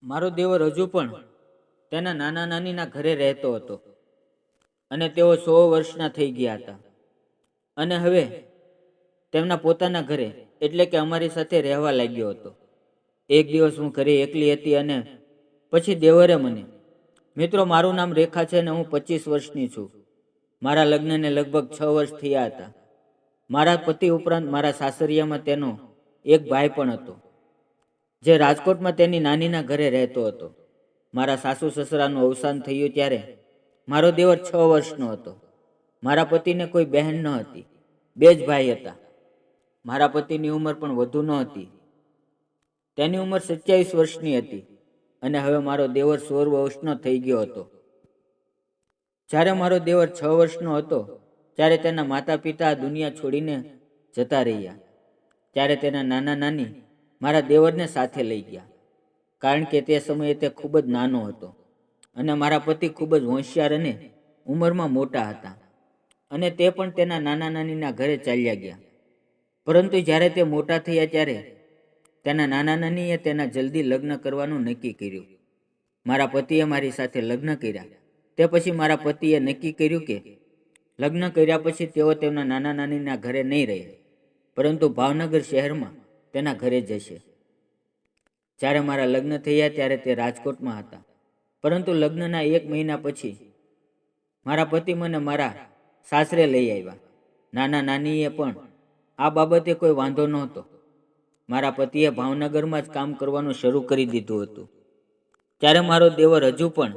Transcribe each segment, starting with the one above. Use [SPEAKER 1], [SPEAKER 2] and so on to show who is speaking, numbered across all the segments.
[SPEAKER 1] મારો દેવર હજુ પણ તેના નાના નાનીના ઘરે રહેતો હતો અને તેઓ 100 વર્ષના થઈ ગયા હતા અને હવે તેમના પોતાના ઘરે એટલે કે અમારી સાથે રહેવા લાગ્યો હતો. એક દિવસ હું ઘરે એકલી હતી અને પછી દેવરે મને, મિત્રો મારું નામ રેખા છે અને હું 25 વર્ષની છું. મારા લગ્નને લગભગ 6 વર્ષ થયા હતા. મારા પતિ ઉપરાંત મારા સાસરિયામાં તેનો એક ભાઈ પણ હતો જે રાજકોટમાં તેની નાનીના ઘરે રહેતો હતો. મારા સાસુ સસરાનું અવસાન થયું ત્યારે મારો દેવર 6 વર્ષનો હતો. મારા પતિને કોઈ બહેન ન હતી, 2 જ ભાઈ હતા. મારા પતિની ઉંમર પણ વધુ ન હતી. તેની ઉંમર 27 વર્ષની હતી અને હવે મારો દેવર 16 વર્ષનો થઈ ગયો હતો. જ્યારે મારો દેવર 6 વર્ષનો હતો ત્યારે તેના માતા પિતા આ દુનિયા છોડીને જતા રહ્યા. ત્યારે તેના નાના નાની મારા દેવરને સાથે લઈ ગયા, કારણ કે તે સમયે તે ખૂબ જ નાનો હતો અને મારા પતિ ખૂબ જ હોશિયાર અને ઉંમરમાં મોટા હતા અને તે પણ તેના નાના નાનીના ઘરે ચાલ્યા ગયા. પરંતુ જ્યારે તે મોટા થયા ત્યારે તેના નાના નાનીએ તેના જલ્દી લગ્ન કરવાનું નક્કી કર્યું. મારા પતિએ મારી સાથે લગ્ન કર્યા. તે પછી મારા પતિએ નક્કી કર્યું કે લગ્ન કર્યા પછી તેઓ તેમના નાના નાનીના ઘરે નહીં રહે, પરંતુ ભાવનગર શહેરમાં તેના ઘરે જશે. જ્યારે મારા લગ્ન થયા ત્યારે તે રાજકોટમાં હતા, પરંતુ લગ્નના 1 મહિના પછી મારા પતિ મને મારા સાસરે લઈ આવ્યા. નાના નાનીએ પણ આ બાબતે કોઈ વાંધો નહોતો. મારા પતિએ ભાવનગરમાં જ કામ કરવાનું શરૂ કરી દીધું હતું. ત્યારે મારો દેવર હજુ પણ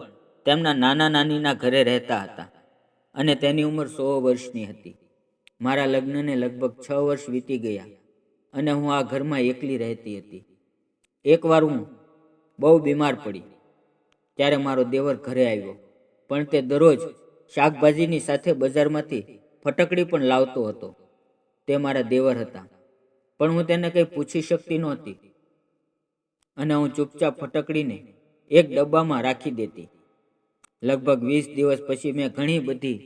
[SPEAKER 1] તેમના નાના નાનીના ઘરે રહેતા હતા અને તેની ઉંમર 100 વર્ષની હતી. મારા લગ્નને લગભગ 6 વર્ષ વીતી ગયા અને હું આ ઘરમાં એકલી રહેતી હતી. એકવાર હું બહુ બીમાર પડી ત્યારે મારો દેવર ઘરે આવ્યો, પણ તે દરરોજ શાકભાજીની સાથે બજારમાંથી ફટકડી પણ લાવતો હતો. તે મારા દેવર હતા, પણ હું તેને કંઈ પૂછી શકતી નહોતી અને હું ચૂપચાપ ફટકડીને એક ડબ્બામાં રાખી દેતી. લગભગ 20 દિવસ પછી મેં ઘણી બધી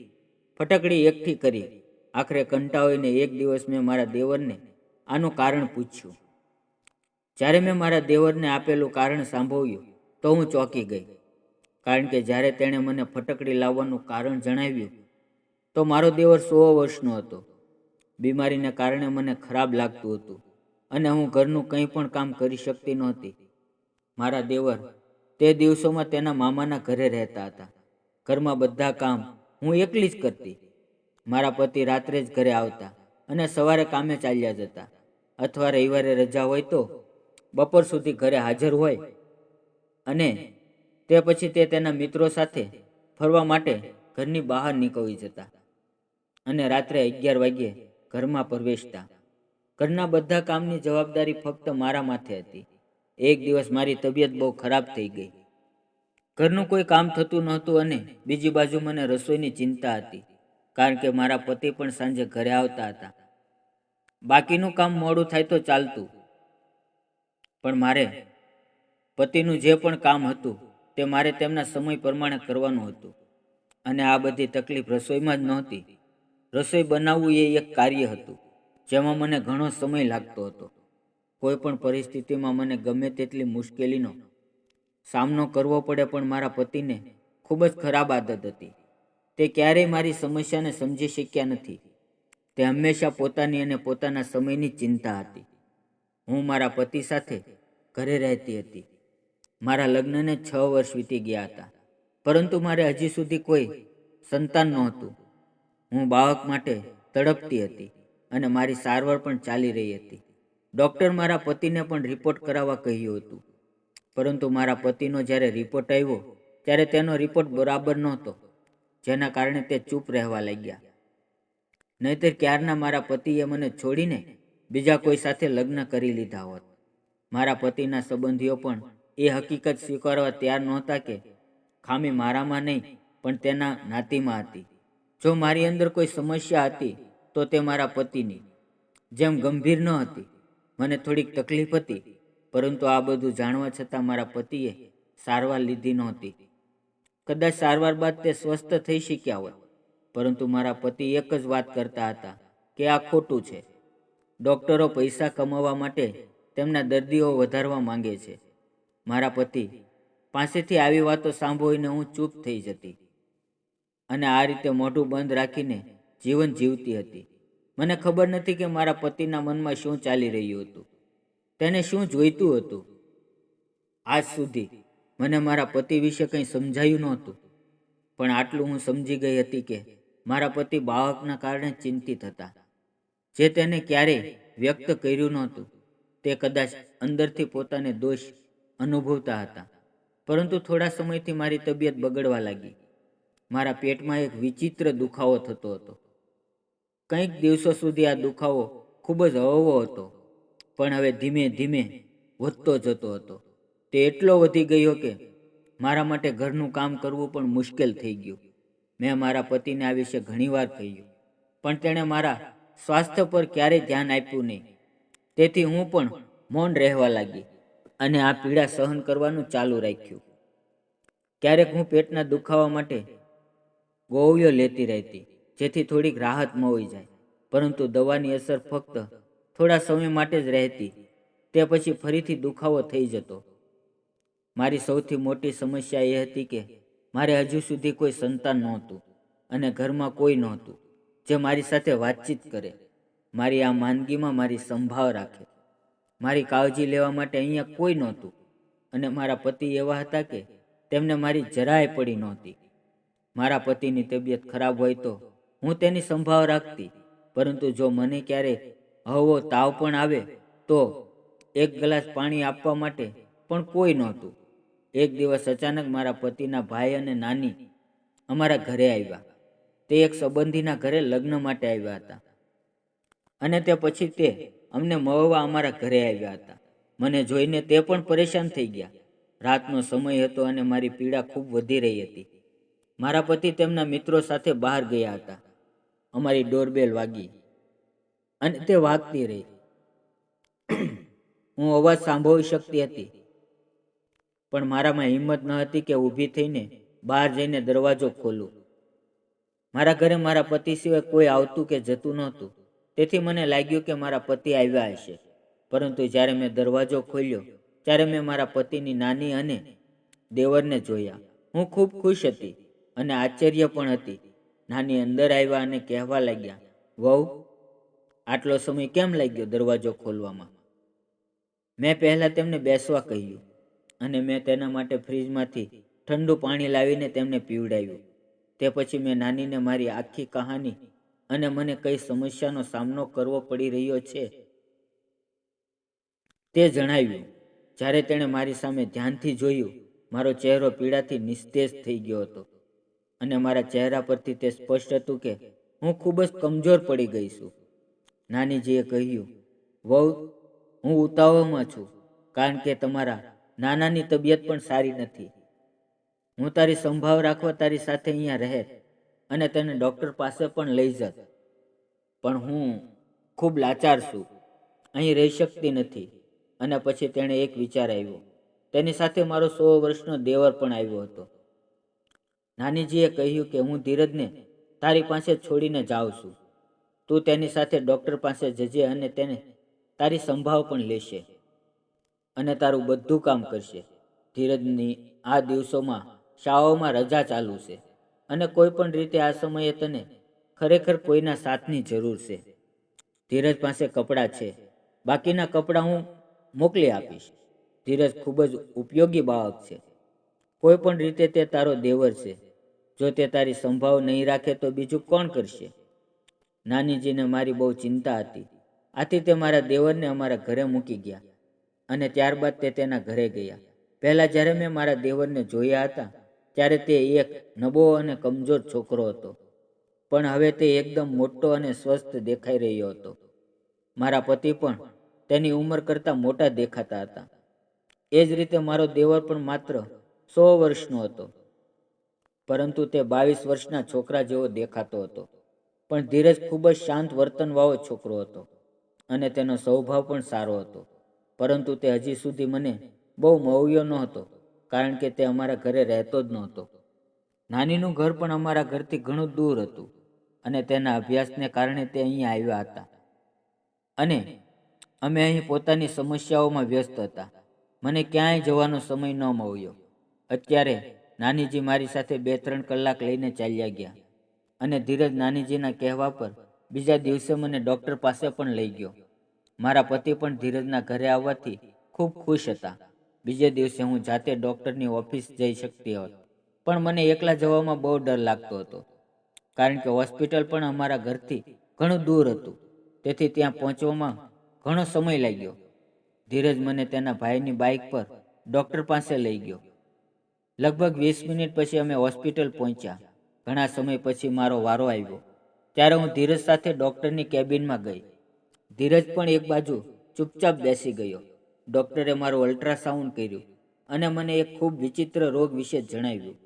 [SPEAKER 1] ફટકડી એકઠી કરી. આખરે કંટાળીને એક દિવસ મેં મારા દેવરને આનું કારણ પૂછ્યું. જ્યારે મેં મારા દેવરને આપેલું કારણ સાંભળ્યું તો હું ચોંકી ગઈ, કારણ કે જ્યારે તેણે મને ફટકડી લાવવાનું કારણ જણાવ્યું તો મારો દેવર 100 વર્ષનો હતો. બીમારીને કારણે મને ખરાબ લાગતું હતું અને હું ઘરનું કંઈ પણ કામ કરી શકતી નહોતી. મારા દેવર તે દિવસોમાં તેના મામાના ઘરે રહેતા હતા. ઘરમાં બધા કામ હું એકલી જ કરતી. મારા પતિ રાત્રે જ ઘરે આવતા અને સવારે કામે ચાલ્યા જતા, અથવા રવિવારે રજા હોય તો બપોર સુધી ઘરે હાજર હોય અને તે પછી તે તેના મિત્રો સાથે ફરવા માટે ઘરની બહાર નીકળી જતા અને રાત્રે 11 વાગ્યે ઘરમાં પ્રવેશતા. ઘરના બધા કામની જવાબદારી ફક્ત મારા માથે હતી. એક દિવસ મારી તબિયત બહુ ખરાબ થઈ ગઈ. ઘરનું કોઈ કામ થતું નહોતું અને બીજી બાજુ મને રસોઈની ચિંતા હતી, કારણ કે મારા પતિ પણ સાંજે ઘરે આવતા હતા. બાકીનું કામ મોડું થાય તો ચાલતું, પણ મારે પતિનું જે પણ કામ હતું તે મારે તેમના સમય પ્રમાણે કરવાનું હતું. અને આ બધી તકલીફ રસોઈમાં જ નહોતી. રસોઈ બનાવવું એ એક કાર્ય હતું જેમાં મને ઘણો સમય લાગતો હતો. કોઈ પણ પરિસ્થિતિમાં મને ગમે તેટલી મુશ્કેલીનો સામનો કરવો પડે, પણ મારા પતિને ખૂબ જ ખરાબ આદત હતી. તે ક્યારેય મારી સમસ્યાને સમજી શક્યા નથી. તે હંમેશા પોતાની અને પોતાના સમયની ચિંતા હતી. હું મારા પતિ સાથે ઘરે રહેતી હતી. મારા લગ્નને 6 વર્ષ વીતી ગયા હતા, પરંતુ મારે હજી સુધી કોઈ સંતાન નહોતું. હું બાળક માટે તડપતી હતી અને મારી સારવાર પણ ચાલી રહી હતી. ડૉક્ટર મારા પતિને પણ રિપોર્ટ કરાવવા કહ્યું હતું, પરંતુ મારા પતિનો જ્યારે રિપોર્ટ આવ્યો ત્યારે તેનો રિપોર્ટ બરાબર નહોતો, જેના કારણે તે ચૂપ રહેવા લાગ્યા. નહીંતર ક્યારના મારા પતિએ મને છોડીને બીજા કોઈ સાથે લગ્ન કરી લીધા હોત. મારા પતિના સંબંધીઓ પણ એ હકીકત સ્વીકારવા તૈયાર નહોતા કે ખામી મારામાં નહીં પણ તેના નાતીમાં હતી. જો મારી અંદર કોઈ સમસ્યા હતી તો તે મારા પતિની જેમ ગંભીર ન હતી. મને થોડીક તકલીફ હતી, પરંતુ આ બધું જાણવા છતાં મારા પતિએ સારવાર લીધી નહોતી. કદાચ સારવાર બાદ તે સ્વસ્થ થઈ શક્યા હોત, પરંતુ મારા પતિ એક જ વાત કરતા હતા કે આ ખોટું છે. ડૉક્ટરો પૈસા કમાવા માટે તેમના દર્દીઓ વધારવા માંગે છે, મારા પતિ પાસેથી આવી વાતો સાંભળીને હું ચૂપ થઈ જતી અને આ રીતે મોઢું બંધ રાખીને જીવન જીવતી હતી. મને ખબર નથી કે મારા પતિના મનમાં શું ચાલી રહ્યું હતું, તેને શું જોઈતું હતું. આજ સુધી મને મારા પતિ વિશે કંઈ સમજાયું નહોતું, પણ આટલું હું સમજી ગઈ હતી કે મારા પતિ બાળકના કારણે ચિંતિત હતા, જે તેને ક્યારેય વ્યક્ત કર્યું નહોતું. તે કદાચ અંદરથી પોતાને દોષ અનુભવતા હતા. પરંતુ થોડા સમયથી મારી તબિયત બગડવા લાગી. મારા પેટમાં એક વિચિત્ર દુખાવો થતો હતો. કંઈક દિવસો સુધી આ દુખાવો ખૂબ જ હળવો હતો, પણ હવે ધીમે ધીમે વધતો જતો હતો. તે એટલો વધી ગયો કે મારા માટે ઘરનું કામ કરવું પણ મુશ્કેલ થઈ ગયું. મેં મારા પતિને આ વિશે ઘણીવાર કહ્યું, પણ તેણે મારા સ્વાસ્થ્ય પર ક્યારેય ધ્યાન આપ્યું નહીં. તેથી હું પણ મૌન રહેવા લાગી અને આ પીડા સહન કરવાનું ચાલુ રાખ્યું. ક્યારેક હું પેટના દુખાવા માટે ગોળીઓ લેતી રહેતી, જેથી થોડીક રાહત મળી જાય, પરંતુ દવાની અસર ફક્ત થોડા સમય માટે જ રહેતી. તે પછી ફરીથી દુખાવો થઈ જતો. મારી સૌથી મોટી સમસ્યા એ હતી કે મારે હજુ સુધી કોઈ સંતાન નહોતું અને ઘરમાં કોઈ નહોતું જે મારી સાથે વાતચીત કરે, મારી આ માંદગીમાં મારી સંભાળ રાખે. મારી કાળજી લેવા માટે અહીંયા કોઈ નહોતું અને મારા પતિ એવા હતા કે તેમને મારી જરાય પડી નહોતી. મારા પતિની તબિયત ખરાબ હોય તો હું તેની સંભાળ રાખતી, પરંતુ જો મને ક્યારેય હળવો તાવ પણ આવે તો એક ગ્લાસ પાણી આપવા માટે પણ કોઈ નહોતું. એક દિવસ અચાનક મારા પતિના ભાઈ અને નાની અમારા ઘરે આવ્યા. તે એક સંબંધીના ઘરે લગ્ન માટે આવ્યા હતા અને તે પછી તે અમને મળવા અમારા ઘરે આવ્યા હતા. મને જોઈને તે પણ પરેશાન થઈ ગયા. રાતનો સમય હતો અને મારી પીડા ખૂબ વધી રહી હતી. મારા પતિ તેમના મિત્રો સાથે બહાર ગયા હતા. અમારી ડોરબેલ વાગી અને તે વાગતી રહી. હું અવાજ સાંભળી શકતી હતી, પણ મારામાં હિંમત ન હતી કે ઊભી થઈને બહાર જઈને દરવાજો ખોલું. મારા ઘરે મારા પતિ સિવાય કોઈ આવતું કે જતું નહોતું, તેથી મને લાગ્યું કે મારા પતિ આવ્યા હશે. પરંતુ જ્યારે મેં દરવાજો ખોલ્યો ત્યારે મેં મારા પતિની નાની અને દેવરને જોયા. હું ખૂબ ખુશ હતી અને આશ્ચર્ય પણ હતી. નાની અંદર આવ્યા અને કહેવા લાગ્યા, વહુ, આટલો સમય કેમ લાગ્યો દરવાજો ખોલવામાં? મેં પહેલાં તેમને બેસવા કહ્યું અને મેં તેના માટે ફ્રીજમાંથી ઠંડુ પાણી લાવીને તેમને પીવડાવ્યું. તે પછી મેં નાનીને મારી આખી કહાની અને મને કઈ સમસ્યાનો સામનો કરવો પડી રહ્યો છે તે જણાવ્યું. જ્યારે તેણે મારી સામે ધ્યાનથી જોયું, મારો ચહેરો પીડાથી નિસ્તેજ થઈ ગયો હતો અને મારા ચહેરા પરથી તે સ્પષ્ટ હતું કે હું ખૂબ જ કમજોર પડી ગઈ છું. નાનીજીએ કહ્યું, વહુ, હું ઉતાવળમાં છું કારણ કે તમારા નાનાની તબિયત પણ સારી નથી. હું તારી સંભાળ રાખવા તારી સાથે અહીંયા રહે અને તેને ડૉક્ટર પાસે પણ લઈ જત, પણ હું ખૂબ લાચાર છું, અહીં રહી શકતી નથી. અને પછી તેણે એક વિચાર આવ્યો. તેની સાથે મારો 100 વર્ષનો દેવર પણ આવ્યો હતો. નાનીજીએ કહ્યું કે હું ધીરજને તારી પાસે છોડીને જાઉં છું. તું તેની સાથે ડૉક્ટર પાસે જજે અને તેને તારી સંભાળ પણ લેશે અને તારું બધું કામ કરશે. ધીરજની આ દિવસોમાં શાળાઓમાં રજા ચાલુ છે અને કોઈ પણ રીતે આ સમયે તને ખરેખર કોઈના સાથની જરૂર છે. ધીરજ પાસે કપડાં છે, બાકીના કપડાં હું મોકલી આપીશ. ધીરજ ખૂબ જ ઉપયોગી બાળક છે. કોઈ પણ રીતે તે તારો દેવર છે. જો તે તારી સંભાળ નહીં રાખે તો બીજું કોણ કરશે? નાનીજીને મારી બહુ ચિંતા હતી. આથી તે મારા દેવરને અમારા ઘરે મૂકી ગયા અને ત્યારબાદ તે તેના ઘરે ગયા. પહેલાં જ્યારે મેં મારા દેવરને જોયા હતા ત્યારે તે એક નબળો અને કમજોર છોકરો હતો, પણ હવે તે એકદમ મોટો અને સ્વસ્થ દેખાઈ રહ્યો હતો. મારા પતિ પણ તેની ઉંમર કરતાં મોટા દેખાતા હતા. એ જ રીતે મારો દેવર પણ માત્ર 100 વર્ષનો હતો, પરંતુ તે 22 વર્ષના છોકરા જેવો દેખાતો હતો. પણ ધીરજ ખૂબ જ શાંત વર્તનવાળો છોકરો હતો અને તેનો સ્વભાવ પણ સારો હતો. પરંતુ તે હજી સુધી મને બહુ મળ્યો નહોતો કારણ કે તે અમારા ઘરે રહેતો જ નહોતો. નાનીનું ઘર પણ અમારા ઘરથી ઘણું દૂર હતું અને તેના અભ્યાસને કારણે તે અહીં આવ્યા હતા અને અમે અહીં પોતાની સમસ્યાઓમાં વ્યસ્ત હતા. મને ક્યાંય જવાનો સમય ન મળ્યો. અત્યારે નાનીજી મારી સાથે 2-3 કલાક લઈને ચાલ્યા ગયા અને ધીરજ નાનીજીના કહેવા પર બીજા દિવસે મને ડૉક્ટર પાસે પણ લઈ ગયો. મારા પતિ પણ ધીરજના ઘરે આવવાથી ખૂબ ખુશ હતા. બીજે દિવસે હું જાતે ડૉક્ટરની ઓફિસ જઈ શકતી હોત, પણ મને એકલા જવામાં બહુ ડર લાગતો હતો, કારણ કે હોસ્પિટલ પણ અમારા ઘરથી ઘણું દૂર હતું. તેથી ત્યાં પહોંચવામાં ઘણો સમય લાગ્યો. ધીરજ મને તેના ભાઈની બાઇક પર ડૉક્ટર પાસે લઈ ગયો. લગભગ 20 મિનિટ પછી અમે હોસ્પિટલ પહોંચ્યા. ઘણા સમય પછી મારો વારો આવ્યો. ત્યારે હું ધીરજ સાથે ડૉક્ટરની કેબિનમાં ગઈ. ધીરજ પણ એક બાજુ ચૂપચાપ બેસી ગયો. ડૉક્ટરે મારું અલ્ટ્રાસાઉન્ડ કર્યું અને મને એક ખૂબ વિચિત્ર રોગ વિશે જણાવ્યું.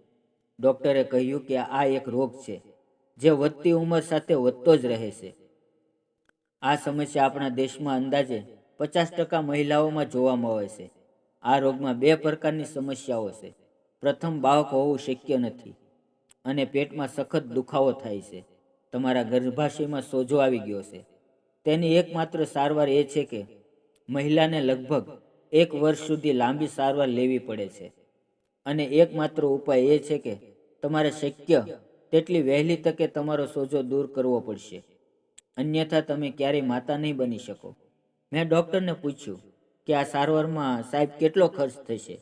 [SPEAKER 1] ડૉક્ટરે કહ્યું કે આ એક રોગ છે જે વધતી ઉંમર સાથે વધતો જ રહે છે. આ સમસ્યા આપણા દેશમાં અંદાજે 50% મહિલાઓમાં જોવા મળે છે. આ રોગમાં 2 પ્રકારની સમસ્યાઓ છે. પ્રથમ, બાળક હોવું શક્ય નથી અને પેટમાં સખત દુખાવો થાય છે. તમારા ગર્ભાશયમાં સોજો આવી ગયો છે. તેની એકમાત્ર સારવાર એ છે કે મહિલાને લગભગ 1 વર્ષ સુધી લાંબી સારવાર લેવી પડે છે અને એકમાત્ર ઉપાય એ છે કે તમારે શક્ય તેટલી વહેલી તકે તમારો સોજો દૂર કરવો પડશે, અન્યથા તમે ક્યારેય માતા નહીં બની શકો. મેં ડૉક્ટરને પૂછ્યું કે આ સારવારમાં સાહેબ કેટલો ખર્ચ થશે?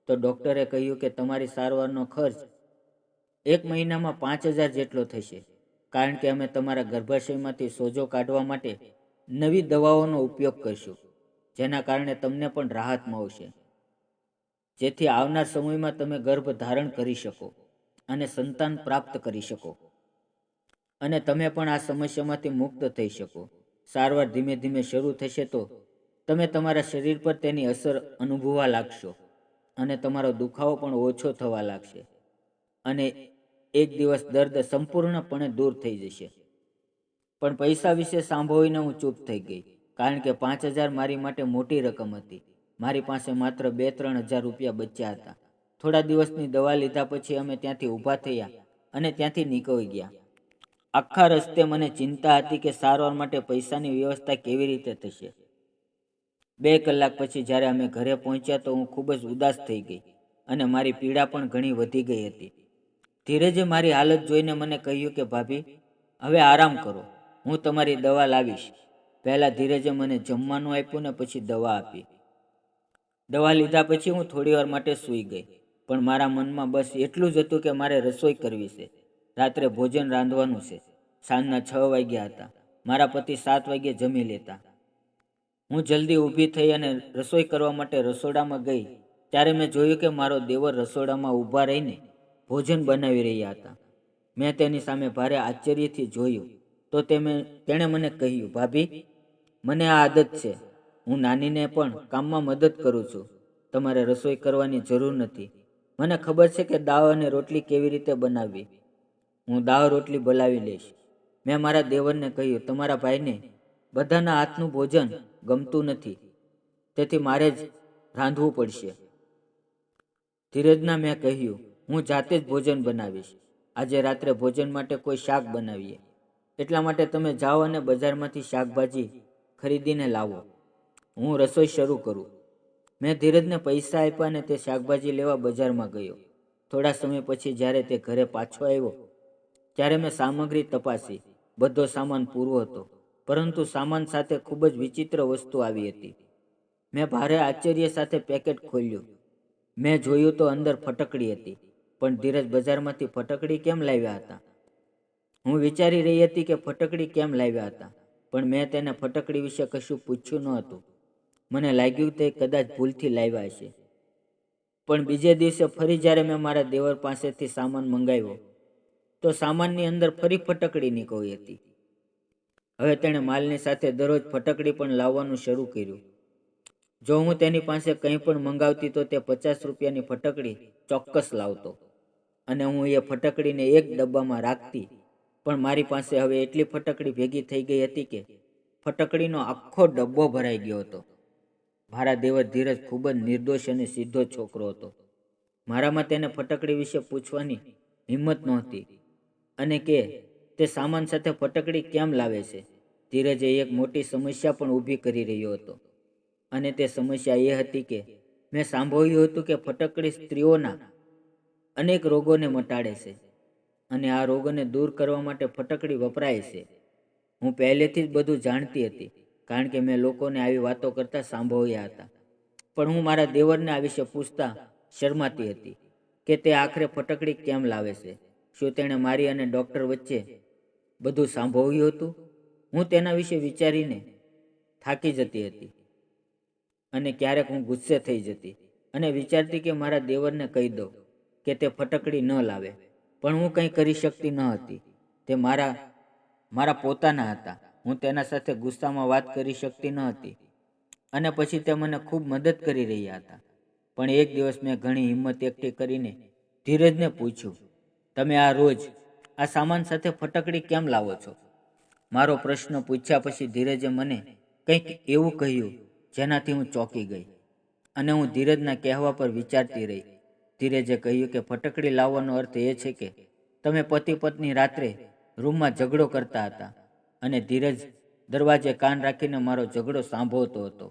[SPEAKER 1] તો ડૉક્ટરે કહ્યું કે તમારી સારવારનો ખર્ચ 1 મહિનામાં 5,000 જેટલો થશે, કારણ કે અમે તમારા ગર્ભાશયમાંથી સોજો કાઢવા માટે નવી દવાઓનો ઉપયોગ કરશું, જેના કારણે તમને પણ રાહત મળશે, જેથી આવનાર સમયમાં તમે ગર્ભ ધારણ કરી શકો અને સંતાન પ્રાપ્ત કરી શકો અને તમે પણ આ સમસ્યામાંથી મુક્ત થઈ શકો. સારવાર ધીમે ધીમે શરૂ થશે તો તમે તમારા શરીર પર તેની અસર અનુભવવા લાગશો અને તમારો દુખાવો પણ ઓછો થવા લાગશે અને એક દિવસ દર્દ સંપૂર્ણપણે દૂર થઈ જશે. પણ પૈસા વિશે સાંભળીને હું ચૂપ થઈ ગઈ, કારણ કે 5,000 મારી માટે મોટી રકમ હતી. મારી પાસે માત્ર 2-3 હજાર રૂપિયા બચ્યા હતા. થોડા દિવસની દવા લીધા પછી અમે ત્યાંથી ઊભા થયા અને ત્યાંથી નીકળી ગયા. આખા રસ્તે મને ચિંતા હતી કે સારવાર માટે પૈસાની વ્યવસ્થા કેવી રીતે થશે. 2 કલાક પછી જ્યારે અમે ઘરે પહોંચ્યા તો હું ખૂબ જ ઉદાસ થઈ ગઈ અને મારી પીડા પણ ઘણી વધી ગઈ હતી. ધીરજે મારી હાલત જોઈને મને કહ્યું કે ભાભી, હવે આરામ કરો, હું તમારી દવા લાવીશ. પહેલાં ધીરજે મને જમવાનું આપ્યું ને પછી દવા આપી. દવા લીધા પછી હું થોડીવાર માટે સૂઈ ગઈ, પણ મારા મનમાં બસ એટલું જ હતું કે મારે રસોઈ કરવી છે, રાત્રે ભોજન રાંધવાનું છે. સાંજના 6 વાગ્યા હતા. મારા પતિ 7 વાગ્યે જમી લેતા. હું જલ્દી ઊભી થઈ અને રસોઈ કરવા માટે રસોડામાં ગઈ ત્યારે મેં જોયું કે મારો દેવર રસોડામાં ઊભા રહીને ભોજન બનાવી રહ્યા હતા. મેં તેની સામે ભારે આશ્ચર્યથી જોયું તો તેણે મને કહ્યું, ભાભી, મને આ આદત છે. હું નાનીને પણ કામમાં મદદ કરું છું. તમારે રસોઈ કરવાની જરૂર નથી. મને ખબર છે કે દાળ અને રોટલી કેવી રીતે બનાવવી. હું દાળ રોટલી બનાવી લઈશ. મેં મારા દેવરને કહ્યું, તમારા ભાઈને બધાના હાથનું ભોજન ગમતું નથી, તેથી મારે જ રાંધવું પડશે. ધીરજના મેં કહ્યું, હું જાતે જ ભોજન બનાવીશ. આજે રાત્રે ભોજન માટે કોઈ શાક બનાવીએ. એટલા માટે તમે જાઓ અને બજારમાંથી શાકભાજી ખરીદીને લાવો. હું રસોઈ શરૂ કરું. મેં ધીરજને પૈસા આપ્યા અને તે શાકભાજી લેવા બજારમાં ગયો. થોડા સમય પછી જ્યારે તે ઘરે પાછો આવ્યો ત્યારે મેં સામગ્રી તપાસી. બધો સામાન પૂરો હતો, પરંતુ સામાન સાથે ખૂબ જ વિચિત્ર વસ્તુ આવી હતી. મેં ભારે આશ્ચર્ય સાથે પેકેટ ખોલ્યું. મેં જોયું તો અંદર ફટકડી હતી. પણ ધીરજ બજારમાંથી ફટકડી કેમ લાવ્યા હતા? હું વિચારી રહી હતી કે ફટકડી કેમ લાવ્યા હતા, પણ મેં તેને ફટકડી વિશે કશું પૂછ્યું ન હતું. મને લાગ્યું તે કદાચ ભૂલથી લાવ્યા હશે. પણ બીજે દિવસે ફરી જ્યારે મેં મારા દેવર પાસેથી સામાન મંગાવ્યો તો સામાનની અંદર ફરી ફટકડી નીકળી હતી. હવે તેણે માલની સાથે દરરોજ ફટકડી પણ લાવવાનું શરૂ કર્યું. જો હું તેની પાસે કંઈ પણ મંગાવતી તો તે 50 રૂપિયાની ફટકડી ચોક્કસ લાવતો અને હું એ ફટકડીને એક ડબ્બામાં રાખતી. પણ મારી પાસે હવે એટલી ફટકડી ભેગી થઈ ગઈ હતી કે ફટકડીનો આખો ડબ્બો ભરાઈ ગયો હતો. મારા દેવર ધીરજ ખૂબ જ નિર્દોષ અને સીધો છોકરો હતો. મારામાં તેને ફટકડી વિશે પૂછવાની હિંમત નહોતી અને કે તે સામાન સાથે ફટકડી કેમ લાવે છે. ધીરજે એક મોટી સમસ્યા પણ ઊભી કરી રહ્યો હતો અને તે સમસ્યા એ હતી કે મેં સાંભળ્યું હતું કે ફટકડી સ્ત્રીઓના અનેક રોગોને મટાડે છે અને આ રોગોને દૂર કરવા માટે ફટકડી વપરાય છે. હું પહેલેથી જ બધું જાણતી હતી, કારણ કે મેં લોકોને આવી વાતો કરતા સાંભળ્યા હતા. પણ હું મારા દેવરને આ વિશે પૂછતા શરમાતી હતી કે તે આખરે ફટકડી કેમ લાવે છે. શું તેણે મારી અને ડૉક્ટર વચ્ચે બધું સાંભળ્યું હતું? હું તેના વિશે વિચારીને થાકી જતી હતી અને ક્યારેક હું ગુસ્સે થઈ જતી અને વિચારતી કે મારા દેવરને કહી દઉં કે તે ફટકડી ન લાવે. પણ હું કંઈ કરી શકતી ન હતી. તે મારા પોતાના હતા. હું તેના સાથે ગુસ્સામાં વાત કરી શકતી ન હતી અને પછી તે મને ખૂબ મદદ કરી રહ્યા હતા. પણ એક દિવસ મેં ઘણી હિંમત એકઠી કરીને ધીરજને પૂછ્યું, તમે આ રોજ આ સામાન સાથે ફટકડી કેમ લાવો છો? મારો પ્રશ્ન પૂછ્યા પછી ધીરજે મને કંઈક એવું કહ્યું જેનાથી હું ચોંકી ગઈ અને હું ધીરજના કહેવા પર વિચારતી રહી. ધીરજે કહ્યું કે ફટકડી લાવવાનો અર્થ એ છે કે તમે પતિ પત્ની રાત્રે રૂમમાં ઝઘડો કરતા હતા અને ધીરજ દરવાજે કાન રાખીને મારો ઝઘડો સાંભળતો હતો.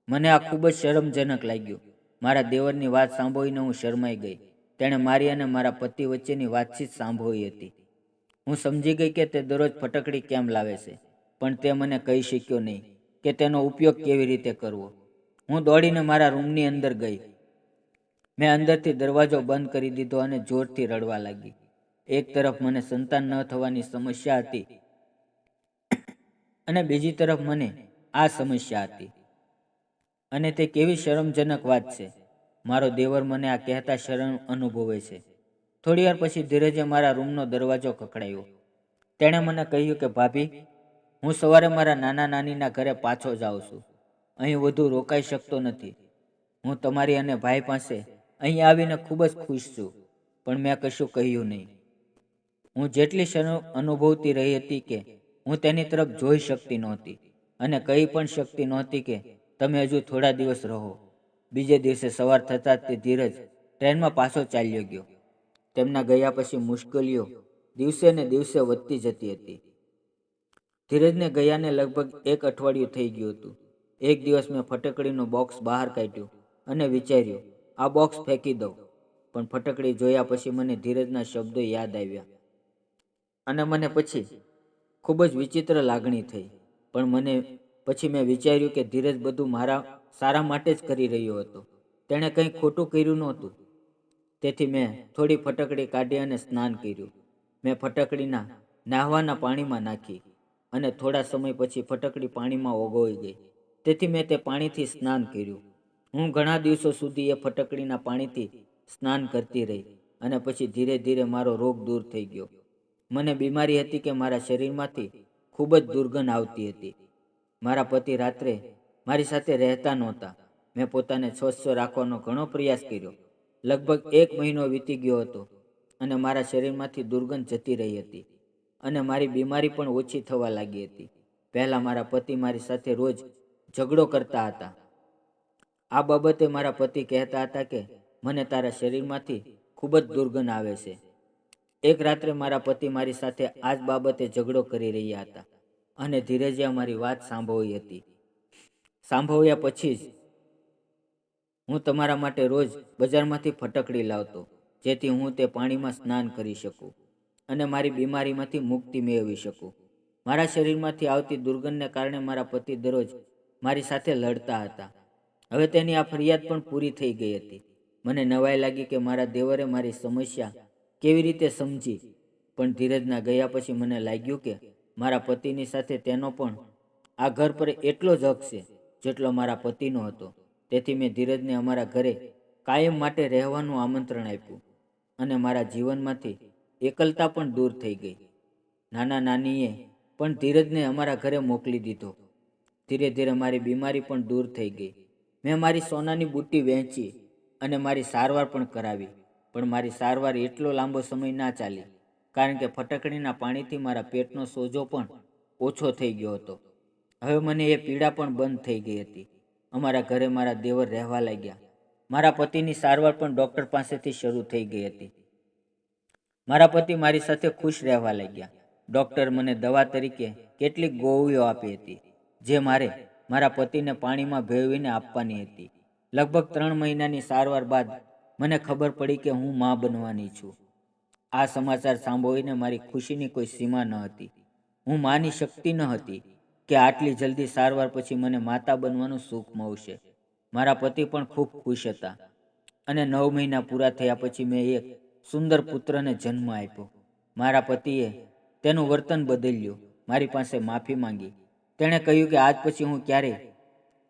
[SPEAKER 1] મને આ ખૂબ જ શરમજનક લાગ્યું. મારા દેવરની વાત સાંભળીને હું શરમાઈ ગઈ. તેણે મારી અને મારા પતિ વચ્ચેની વાતચીત સાંભળી હતી. હું સમજી ગઈ કે તે દરરોજ ફટકડી કેમ લાવે છે, પણ તે મને કહી શક્યો નહીં કે તેનો ઉપયોગ કેવી રીતે કરવો. હું દોડીને મારા રૂમની અંદર ગઈ. મેં અંદરથી દરવાજો બંધ કરી દીધો અને જોરથી રડવા લાગી. એક તરફ મને સંતાન ન થવાની સમસ્યા હતી અને બીજી તરફ મને આ સમસ્યા હતી. અને તે કેવી શરમજનક વાત છે. મારો દેવર મને આ કહેતા શરમ અનુભવે છે. થોડી વાર પછી ધીરજે મારા રૂમનો દરવાજો ખખડાવ્યો. તેણે મને કહ્યું કે ભાભી, હું સવારે મારા નાના નાનીના ઘરે પાછો જાઉં છું. અહીં વધુ રોકાઈ શકતો નથી. હું તમારી અને ભાઈ પાસે અહીં આવીને ખૂબ જ ખુશ છું. પણ મેં કશું કહ્યું નહીં. હું જેટલી શરમ અનુભવતી રહી હતી કે હું તેની તરફ જોઈ શકતી નહોતી અને કહી પણ શકતી નહોતી કે તમે હજુ થોડા દિવસ રહો. બીજે દિવસે સવાર થતાં જ તે ધીરજ ટ્રેનમાં પાછો ચાલ્યો ગયો. તેમના ગયા પછી મુશ્કેલીઓ દિવસે ને દિવસે વધતી જતી હતી. ધીરજને ગયાને લગભગ 1 અઠવાડિયું થઈ ગયું હતું. એક દિવસ મેં ફટકડીનું બોક્સ બહાર કાઢ્યું અને વિચાર્યું, આ બોક્સ ફેંકી દઉં. પણ ફટકડી જોયા પછી મને ધીરજના શબ્દો યાદ આવ્યા અને મને પછી ખૂબ જ વિચિત્ર લાગણી થઈ. પણ પછી મેં વિચાર્યું કે ધીરજ બધું મારા સારા માટે જ કરી રહ્યો હતો. તેણે કંઈ ખોટું કર્યું નહોતું. તેથી મેં થોડી ફટકડી કાઢી અને સ્નાન કર્યું. મેં ફટકડીના નાહવાના પાણીમાં નાખી અને થોડા સમય પછી ફટકડી પાણીમાં ઓગળી ગઈ. તેથી મેં તે પાણીથી સ્નાન કર્યું. હું ઘણા દિવસો સુધી એ ફટકડીના પાણીથી સ્નાન કરતી રહી અને પછી ધીરે ધીરે મારો રોગ દૂર થઈ ગયો. મને બીમારી હતી કે મારા શરીરમાંથી ખૂબ જ દુર્ગંધ આવતી હતી. મારા પતિ રાત્રે મારી સાથે રહેતા નહોતા. મેં પોતાને સ્વચ્છ રાખવાનો ઘણો પ્રયાસ કર્યો. લગભગ 1 મહિનો વીતી ગયો હતો અને મારા શરીરમાંથી દુર્ગંધ જતી રહી હતી અને મારી બીમારી પણ ઓછી થવા લાગી હતી. પહેલાં મારા પતિ મારી સાથે રોજ ઝઘડો કરતા હતા. આ બાબતે મારા પતિ કહેતા હતા કે મને તારા શરીરમાંથી ખૂબ જ દુર્ગંધ આવે છે. એક રાત્રે મારા પતિ મારી સાથે આ જ બાબતે ઝઘડો કરી રહ્યા હતા અને ધીરજે મારી વાત સાંભળી હતી. સાંભળ્યા પછી જ હું તમારા માટે રોજ બજારમાંથી ફટકડી લાવતો, જેથી હું તે પાણીમાં સ્નાન કરી શકું અને મારી બીમારીમાંથી મુક્તિ મેળવી શકું. મારા શરીરમાંથી આવતી દુર્ગંધને કારણે મારા પતિ દરરોજ મારી સાથે લડતા હતા. હવે તેની આ ફરિયાદ પણ પૂરી થઈ ગઈ હતી. મને નવાઈ લાગી કે મારા દેવરે મારી સમસ્યા કેવી રીતે સમજી. પણ ધીરજના ગયા પછી મને લાગ્યું કે મારા પતિની સાથે તેનો પણ આ ઘર પર એટલો જ હક છે જેટલો મારા પતિનો હતો. તેથી મેં ધીરજને અમારા ઘરે કાયમ માટે રહેવાનું આમંત્રણ આપ્યું અને મારા જીવનમાંથી એકલતા પણ દૂર થઈ ગઈ. નાના નાનીએ પણ ધીરજને અમારા ઘરે મોકલી દીધો. ધીરે ધીરે મારી બીમારી પણ દૂર થઈ ગઈ. મેં મારી સોનાની બુટ્ટી વહેંચી અને મારી સારવાર પણ કરાવી. પણ મારી સારવાર એટલો લાંબો સમય ના ચાલી, કારણ કે ફટકડીના પાણીથી મારા પેટનો સોજો પણ ઓછો થઈ ગયો હતો. હવે મને એ પીડા પણ બંધ થઈ ગઈ હતી. અમારા ઘરે મારા દેવર રહેવા લાગ્યા. મારા પતિની સારવાર પણ ડૉક્ટર પાસેથી શરૂ થઈ ગઈ હતી. મારા પતિ મારી સાથે ખુશ રહેવા લાગ્યા. ડૉક્ટર મને દવા તરીકે કેટલીક ગોળીઓ આપી હતી જે મારે મારા પતિને પાણીમાં ભેળવીને આપવાની હતી. લગભગ 3 મહિનાની સારવાર બાદ મને ખબર પડી કે હું માં બનવાની છું. આ સમાચાર સાંભળીને મારી ખુશીની કોઈ સીમા ન હતી. હું માની શકતી ન હતી કે આટલી જલ્દી સારવાર પછી મને માતા બનવાનું સુખ મળશે. મારા પતિ પણ ખૂબ ખુશ હતા અને 9 મહિના પૂરા થયા પછી મેં એક સુંદર પુત્રને જન્મ આપ્યો. મારા પતિએ તેનું વર્તન બદલ્યું, મારી પાસે માફી માંગી. તેણે કહ્યું કે આજ પછી હું ક્યારેય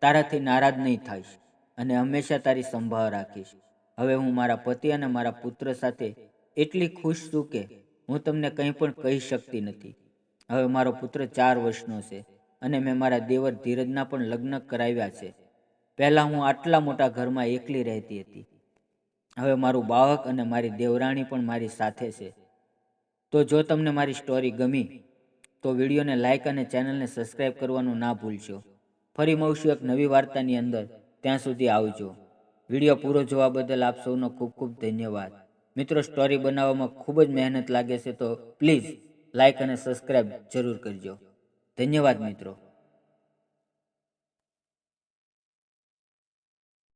[SPEAKER 1] તારાથી નારાજ નહીં થઈશ અને હંમેશા તારી સંભાળ રાખીશ. હવે હું મારા પતિ અને મારા પુત્ર સાથે એટલી ખુશ છું કે હું તમને કંઈ પણ કહી શકતી નથી. હવે મારો પુત્ર 4 વર્ષનો છે અને મેં મારા દેવર ધીરજના પણ લગ્ન કરાવ્યા છે. પહેલાં હું આટલા મોટા ઘરમાં એકલી રહેતી હતી. હવે મારું બાળક અને મારી દેવરાણી પણ મારી સાથે છે. તો જો તમને મારી સ્ટોરી ગમી તો વિડીયોને લાઇક અને ચેનલને સબસ્ક્રાઈબ કરવાનું ના ભૂલશો. ફરી મળશું એક નવી વાર્તાની અંદર. ત્યાં સુધી આવજો. વિડીયો પૂરો જોવા બદલ આપ સૌનો ખૂબ ખૂબ ધન્યવાદ. મિત્રો, સ્ટોરી બનાવવામાં ખૂબ જ મહેનત લાગે છે, તો પ્લીઝ લાઇક અને સબસ્ક્રાઈબ જરૂર કરજો. ધન્યવાદ મિત્રો.